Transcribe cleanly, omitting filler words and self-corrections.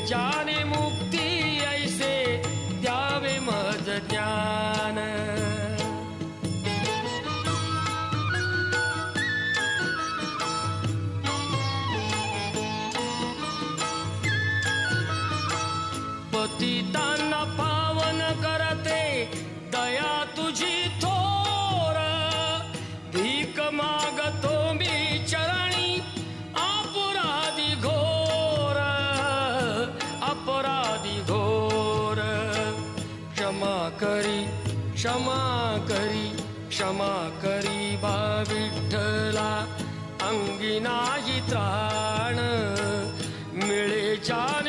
जाने मुक्ती ऐसे द्यावे मज ज्ञान. पतितांना पावन करते दया तुझी थोर. भीक मागतो मी चरणी अपराधी घोर. अपराधी घोर. क्षमा करी क्षमा करी क्षमा करी बा विठ्ठला. अंगी नाही त्राण मिळे जान